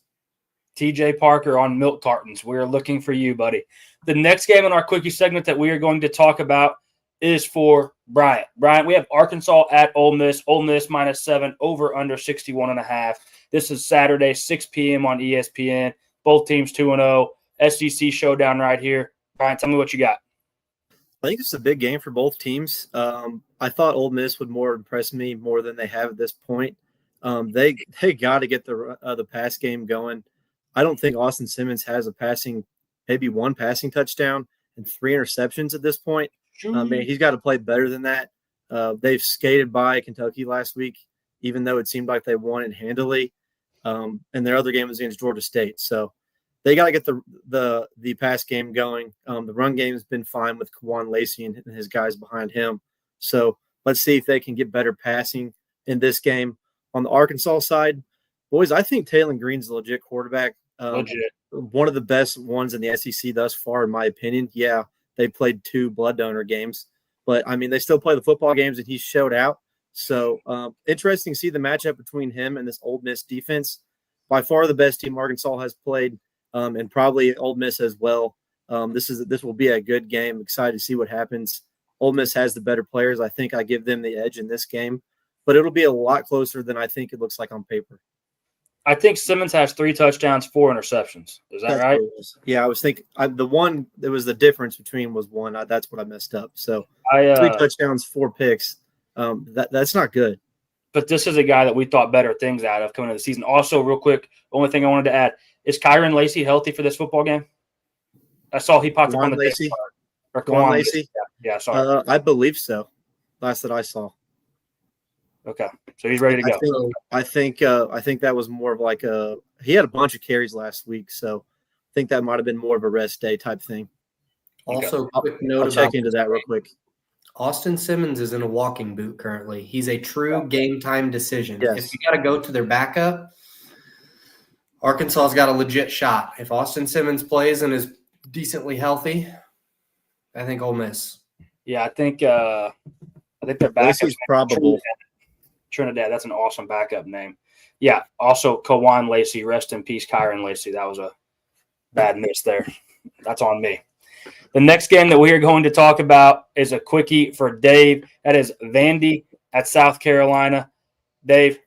TJ Parker on milk cartons. We're looking for you, buddy. The next game in our quickie segment that we are going to talk about is for Bryant. Bryant, we have Arkansas at Ole Miss. Ole Miss -7, over under 61.5. This is Saturday, 6 p.m. on ESPN. Both teams 2-0. SEC showdown right here. Bryant, tell me what you got. I think it's a big game for both teams. I thought Ole Miss would more impress me more than they have at this point. They got to get the pass game going. I don't think Austin Simmons has maybe one passing touchdown and 3 interceptions at this point. He's got to play better than that. They've skated by Kentucky last week, even though it seemed like they won it handily. And their other game was against Georgia State. So they got to get the pass game going. The run game has been fine with Kawan Lacey and his guys behind him. So let's see if they can get better passing in this game. On the Arkansas side, boys, I think Taylor Green's a legit quarterback. Legit. One of the best ones in the SEC thus far, in my opinion. Yeah, they played 2 blood donor games, but I mean, they still play the football games and he showed out. So interesting to see the matchup between him and this Ole Miss defense. By far the best team Arkansas has played, and probably Ole Miss as well. This will be a good game. Excited to see what happens. Ole Miss has the better players. I think I give them the edge in this game, but it'll be a lot closer than I think it looks like on paper. I think Simmons has 3 touchdowns, 4 interceptions. Is that right? Yeah, I was thinking the one that was the difference between was 1. That's what I messed up. So 3 touchdowns, 4 picks. That's not good. But this is a guy that we thought better things out of coming into the season. Also, real quick, only thing I wanted to add, is Kyron Lacey healthy for this football game? I saw he popped up on the Lacey. Or Kawan Lacey? Yeah, sorry. I believe so. Last that I saw. Okay, so he's ready to go. I think that was more of like he had a bunch of carries last week, so I think that might have been more of a rest day type thing. Also, quick I'll note check into that real quick. Austin Simmons is in a walking boot currently. He's a true game time decision. Yes. If you got to go to their backup, Arkansas's got a legit shot. If Austin Simmons plays and is decently healthy, I think Ole Miss. Yeah, I think their backup is probable. Trinidad. That's an awesome backup name. Yeah. Also, Kawan Lacey. Rest in peace, Kyron Lacey. That was a bad miss there. That's on me. The next game that we are going to talk about is a quickie for Dave. That is Vandy at South Carolina. Dave,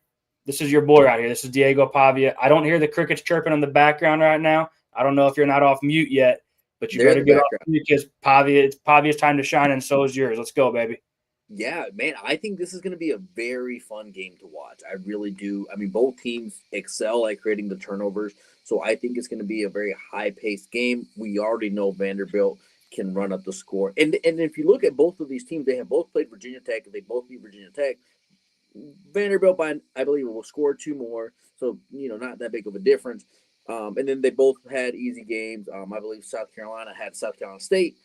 this is your boy right here. This is Diego Pavia. I don't hear the crickets chirping in the background right now. I don't know if you're not off mute yet, but you better get off mute because Pavia's time to shine, and so is yours. Let's go, baby. Yeah, man, I think this is going to be a very fun game to watch. I really do. I mean, both teams excel at creating the turnovers, so I think it's going to be a very high-paced game. We already know Vanderbilt can run up the score. And if you look at both of these teams, they have both played Virginia Tech, and they both beat Virginia Tech. Vanderbilt, I believe, will score 2 more, so, not that big of a difference. And then they both had easy games. I believe South Carolina had South Carolina State,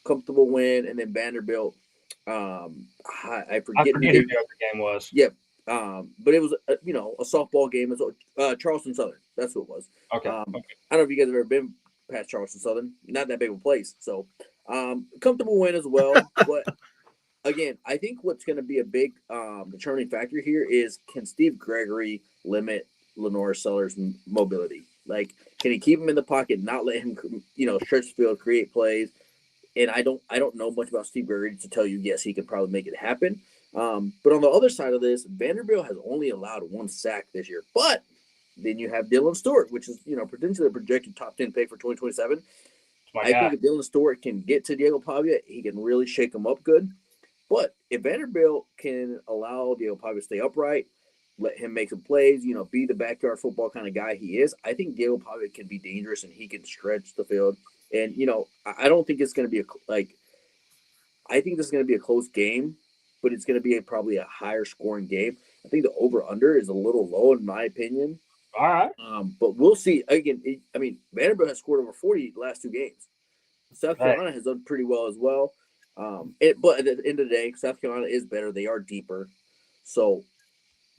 comfortable win, and then Vanderbilt, I forget who the other game was. Yep. But it was a softball game as well. Charleston Southern. That's what it was. Okay. I don't know if you guys have ever been past Charleston Southern. Not that big of a place. So comfortable win as well. But again, I think what's going to be a big determining factor here is, can Steve Gregory limit Lenore Sellers' mobility? Like, can he keep him in the pocket, not let him stretch the field, create plays? And I don't know much about Steve Gregory to tell you, yes, he can probably make it happen. But on the other side of this, Vanderbilt has only allowed 1 sack this year. But then you have Dylan Stewart, which is, potentially a projected top 10 pick for 2027. I think if Dylan Stewart can get to Diego Pavia, he can really shake him up good. But if Vanderbilt can allow Diego Pavia to stay upright, let him make some plays, be the backyard football kind of guy he is. I think Diego Pavia can be dangerous and he can stretch the field. And, I don't think it's going to be I think this is going to be a close game, but it's going to be probably a higher scoring game. I think the over-under is a little low in my opinion. All right. But we'll see. Again, Vanderbilt has scored over 40 the last 2 games. South Carolina has done pretty well as well. But at the end of the day, South Carolina is better. They are deeper. So,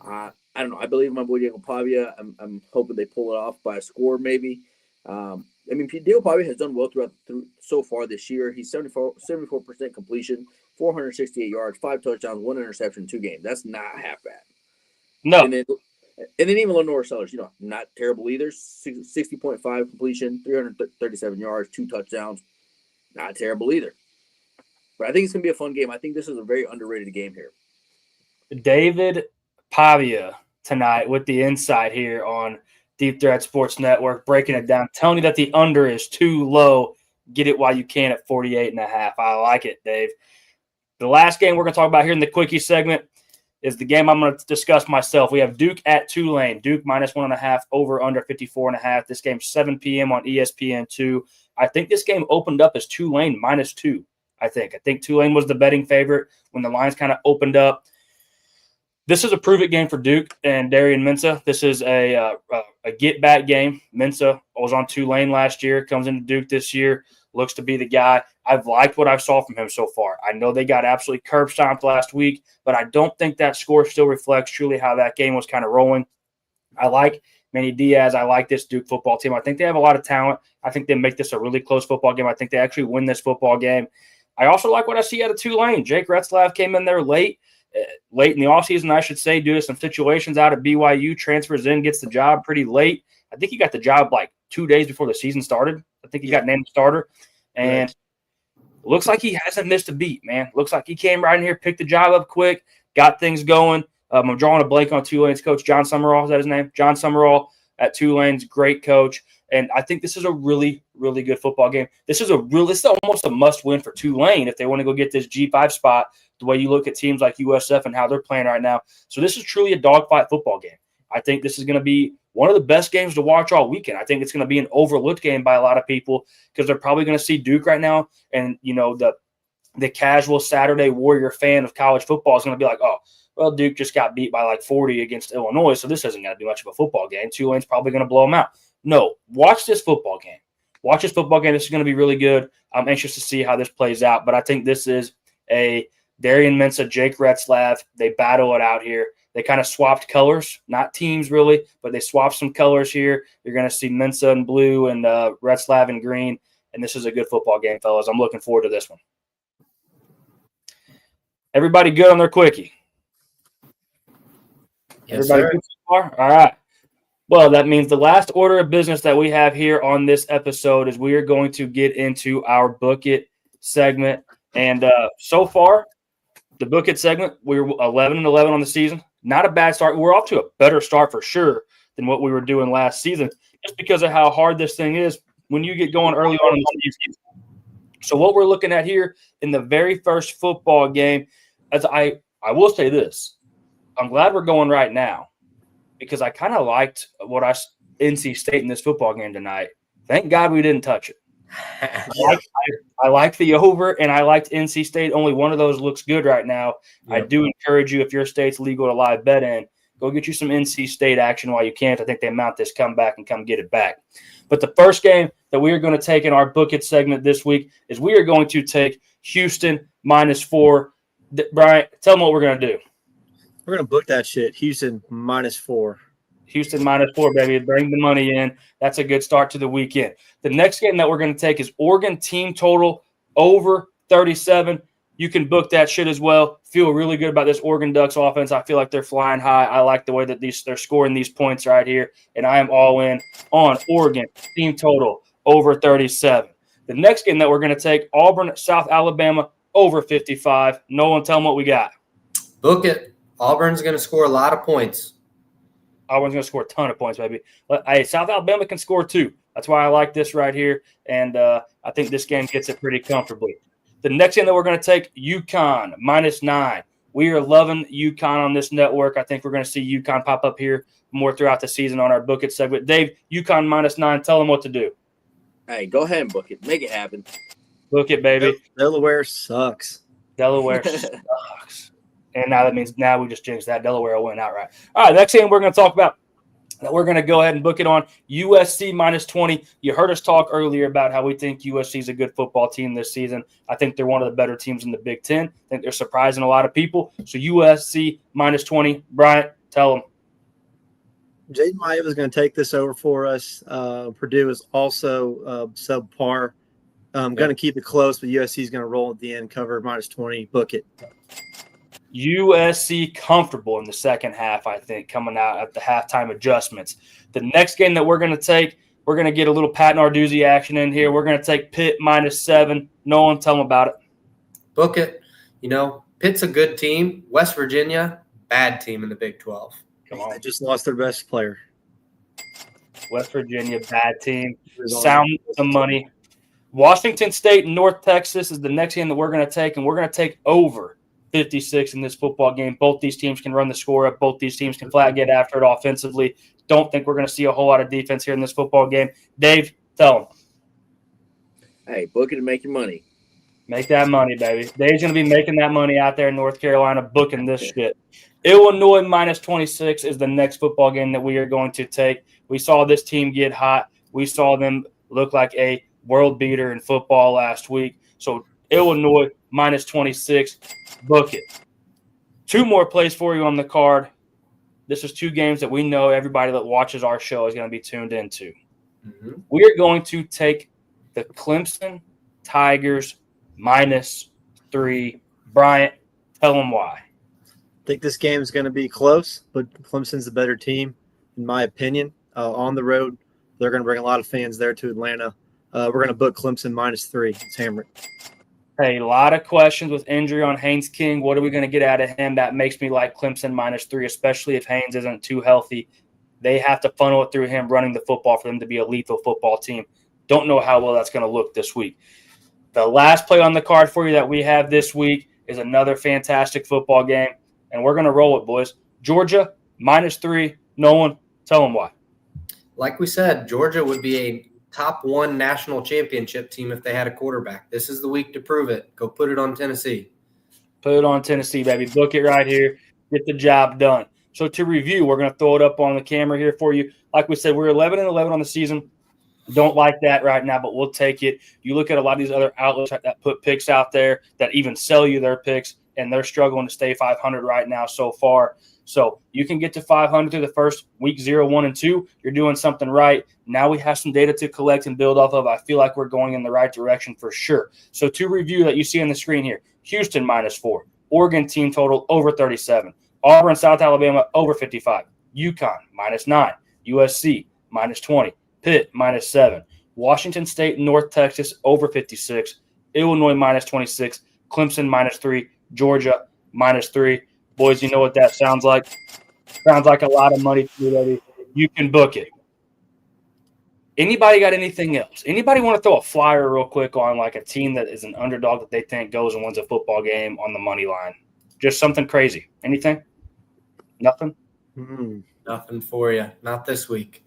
I don't know. I believe in my boy Diego Pavia. I'm hoping they pull it off by a score maybe. Diego Pavia has done well so far this year. He's 74% completion, 468 yards, 5 touchdowns, 1 interception, 2 games. That's not half bad. No. And then even Lenore Sellers, not terrible either. 60.5 completion, 337 yards, 2 touchdowns. Not terrible either. But I think it's going to be a fun game. I think this is a very underrated game here. David Pavia tonight with the insight here on Deep Threat Sports Network, breaking it down, telling you that the under is too low. Get it while you can at 48.5. I like it, Dave. The last game we're going to talk about here in the quickie segment is the game I'm going to discuss myself. We have Duke at Tulane. Duke -1.5, over under 54.5. This game 7 p.m. on ESPN2. I think this game opened up as Tulane -2. I think Tulane was the betting favorite when the lines kind of opened up. This is a prove-it game for Duke and Darian Mensah. This is a get-back game. Mensah was on Tulane last year, comes into Duke this year, looks to be the guy. I've liked what I saw from him so far. I know they got absolutely curb-stomped last week, but I don't think that score still reflects truly how that game was kind of rolling. I like Manny Diaz. I like this Duke football team. I think they have a lot of talent. I think they make this a really close football game. I think they actually win this football game. I also like what I see out of Tulane. Jake Retzlaff came in there late in the offseason, I should say, due to some situations out at BYU, transfers in, gets the job pretty late. I think he got the job like 2 days before the season started. I think he got named starter. And looks like he hasn't missed a beat, man. Looks like he came right in here, picked the job up quick, got things going. I'm drawing a blank on Tulane's coach, John Summerall. Is that his name? John Summerall at Tulane's great coach. And I think this is a really, really good football game. This is almost a must-win for Tulane if they want to go get this G5 spot, the way you look at teams like USF and how they're playing right now. So this is truly a dogfight football game. I think this is going to be one of the best games to watch all weekend. I think it's going to be an overlooked game by a lot of people because they're probably going to see Duke right now. And, the casual Saturday Warrior fan of college football is going to be like, oh, well, Duke just got beat by like 40 against Illinois, so this isn't going to be much of a football game. Tulane's probably going to blow them out. No, watch this football game. Watch this football game. This is going to be really good. I'm anxious to see how this plays out, but I think this is a Darian Mensah, Jake Retzlaff. They battle it out here. They kind of swapped colors, not teams really, but they swapped some colors here. You're going to see Mensah in blue and Retzlaff in green, and this is a good football game, fellas. I'm looking forward to this one. Everybody good on their quickie? Yes, Everybody sir. good so far? All right. Well, that means the last order of business that we have here on this episode is we are going to get into our Book It segment. And so far, the Book It segment, we're 11-11 on the season. Not a bad start. We're off to a better start for sure than what we were doing last season, just because of how hard this thing is when you get going early on in the season. So what we're looking at here in the very first football game, as I will say this, I'm glad we're going right now because I kind of liked what NC State in this football game tonight. Thank God we didn't touch it. I liked the over, and I liked NC State. Only one of those looks good right now. Yep. I do encourage you, if your state's legal to live bet in, go get you some NC State action while you can. I think they mount this comeback and come get it back. But the first game that we are going to take in our Book It segment this week is we are going to take Houston -4. Brian, tell them what we're going to do. We're going to book that shit. Houston -4. Houston -4, baby. Bring the money in. That's a good start to the weekend. The next game that we're going to take is Oregon team total over 37. You can book that shit as well. Feel really good about this Oregon Ducks offense. I feel like they're flying high. I like the way that they're scoring these points right here, and I am all in on Oregon team total over 37. The next game that we're going to take, Auburn, South Alabama over 55. Nolan, tell them what we got. Book it. Auburn's going to score a lot of points. Auburn's going to score a ton of points, baby. Hey, South Alabama can score too. That's why I like this right here, and I think this game gets it pretty comfortably. The next game that we're going to take, UConn -9 We are loving UConn on this network. I think we're going to see UConn pop up here more throughout the season on our Book It segment. Dave, UConn -9. Tell them what to do. Hey, go ahead and book it. Make it happen. Book it, baby. Delaware sucks. Delaware sucks. And now that means now we just jinxed that. Delaware will win outright. All right, next game we're going to talk about that we're going to go ahead and book it on USC -20. You heard us talk earlier about how we think USC is a good football team this season. I think they're one of the better teams in the Big Ten. I think they're surprising a lot of people. So USC -20. Bryant, tell them. Jaden Maeva is going to take this over for us. Purdue is also subpar. Going to keep it close, but USC is going to roll at the end, cover -20. Book it. USC comfortable in the second half, I think, coming out at the halftime adjustments. The next game that we're going to take, we're going to get a little Pat Narduzzi action in here. We're going to take Pitt -7. Nolan, tell them about it. Book it. You know, Pitt's a good team. West Virginia, bad team in the Big 12. Come on. They just lost their best player. West Virginia, bad team. Sound the money. Washington State and North Texas is the next game that we're going to take, and we're going to take over 56 in this football game. Both these teams can run the score up. Both these teams can flat get after it offensively. Don't think we're going to see a whole lot of defense here in this football game. Dave, tell them. Hey, book it and make your money. Make that money, baby. Dave's going to be making that money out there in North Carolina, booking this shit. Illinois -26 is the next football game that we are going to take. We saw this team get hot. We saw them look like a world beater in football last week. So Illinois -26, book it. Two more plays for you on the card. This is two games that we know everybody that watches our show is going to be tuned into. Mm-hmm. We are going to take the Clemson Tigers -3. Bryant, tell them why. I think this game is going to be close, but Clemson's the better team, in my opinion. On the road, they're going to bring a lot of fans there to Atlanta. We're going to book Clemson -3. It's hammering. Hey, a lot of questions with injury on Haynes King. What are we going to get out of him? That makes me like Clemson -3, especially if Haynes isn't too healthy. They have to funnel it through him running the football for them to be a lethal football team. Don't know how well that's going to look this week. The last play on the card for you that we have this week is another fantastic football game, and we're going to roll it, boys. Georgia -3. Nolan, tell them why. Like we said, Georgia would be a top 1 national championship team if they had a quarterback. This is the week to prove it. Go put it on Tennessee. Put it on Tennessee, baby. Book it right here. Get the job done. So to review, we're going to throw it up on the camera here for you. Like we said, we're 11-11 on the season. Don't like that right now, but we'll take it. You look at a lot of these other outlets that put picks out there that even sell you their picks, and they're struggling to stay 500 right now so far. So you can get to 500 through the first week 0, 1, and 2. You're doing something right. Now we have some data to collect and build off of. I feel like we're going in the right direction for sure. So to review that you see on the screen here, Houston -4, Oregon team total over 37, Auburn, South Alabama over 55, UConn -9, USC -20, Pitt -7, Washington State, North Texas over 56, Illinois -26, Clemson -3, Georgia -3. Boys, you know what that sounds like? Sounds like a lot of money to you, baby. You can book it. Anybody got anything else? Anybody want to throw a flyer real quick on like a team that is an underdog that they think goes and wins a football game on the money line? Just something crazy. Anything? Nothing? Nothing for you. Not this week.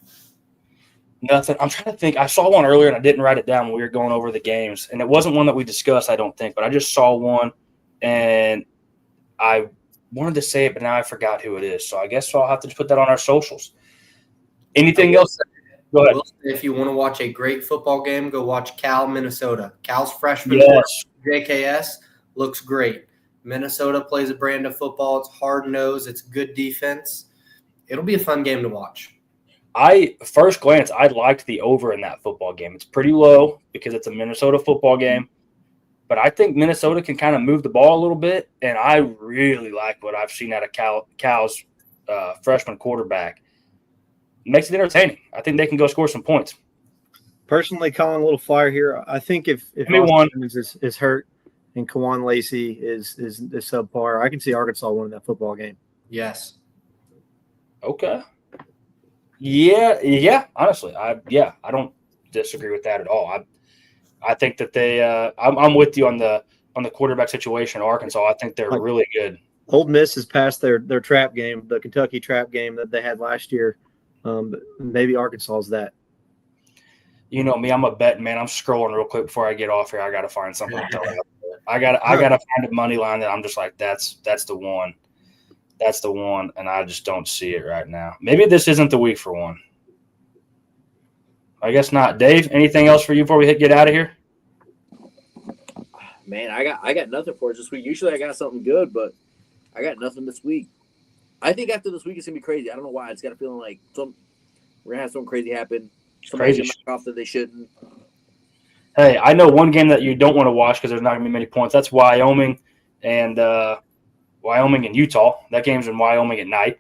Nothing. I'm trying to think. I saw one earlier and I didn't write it down when we were going over the games. And it wasn't one that we discussed, I don't think. But I just saw one and I wanted to say it, but now I forgot who it is. So I guess I'll have to put that on our socials. Anything else? Go ahead. If you want to watch a great football game, go watch Cal, Minnesota. Cal's freshman JKS looks great. Minnesota plays a brand of football. It's hard-nosed. It's good defense. It'll be a fun game to watch. First glance, I liked the over in that football game. It's pretty low because it's a Minnesota football game. But I think Minnesota can kind of move the ball a little bit, and I really like what I've seen out of Cal's freshman quarterback. It makes it entertaining. I think they can go score some points. Personally, calling a little flyer here. I think if Austin is hurt and Kawan Lacey is subpar, I can see Arkansas winning that football game. Yes. Okay. Yeah. Honestly, I don't disagree with that at all. I think that they. I'm with you on the quarterback situation in Arkansas. I think they're really good. Old Miss has passed their trap game, the Kentucky trap game that they had last year. Maybe Arkansas is that. You know me, I'm a betting man. I'm scrolling real quick before I get off here. I got to find something to tell you. I got to find a money line that I'm just like, that's the one. That's the one, and I just don't see it right now. Maybe this isn't the week for one. I guess not. Dave, anything else for you before we get out of here? Man, I got nothing for us this week. Usually I got something good, but I got nothing this week. I think after this week it's gonna be crazy. I don't know why. It's got a feeling like we're gonna have something crazy happen. Somebody's gonna knock off that they shouldn't. Hey, I know one game that you don't want to watch because there's not gonna be many points. That's Wyoming and Utah. That game's in Wyoming at night.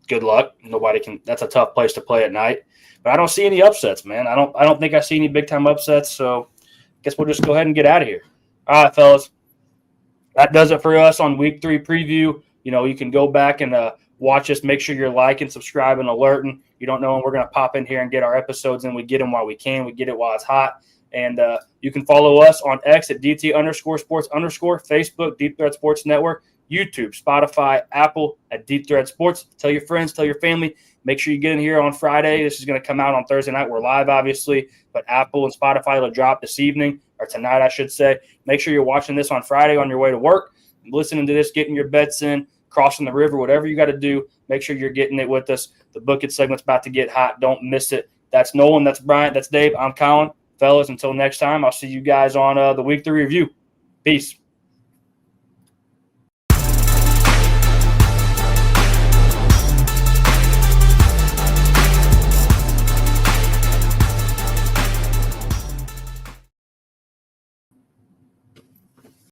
Good luck. Nobody can. That's a tough place to play at night. But I don't see any upsets, man. I don't think I see any big time upsets. So I guess we'll just go ahead and get out of here. All right, fellas. That does it for us on week 3 preview. You know, you can go back and watch us. Make sure you're liking, subscribing, alerting. You don't know when we're going to pop in here and get our episodes in. We get them while we can. We get it while it's hot. And you can follow us on X at DT_sports_, Facebook, Deep Thread Sports Network, YouTube, Spotify, Apple at Deep Thread Sports. Tell your friends, tell your family. Make sure you get in here on Friday. This is going to come out on Thursday night. We're live, obviously, but Apple and Spotify will drop this evening, or tonight, I should say. Make sure you're watching this on Friday on your way to work, listening to this, getting your bets in, crossing the river, whatever you got to do. Make sure you're getting it with us. The Book It segment's about to get hot. Don't miss it. That's Nolan. That's Bryant. That's Dave. I'm Colin. Fellas, until next time, I'll see you guys on the Week 3 review. Peace.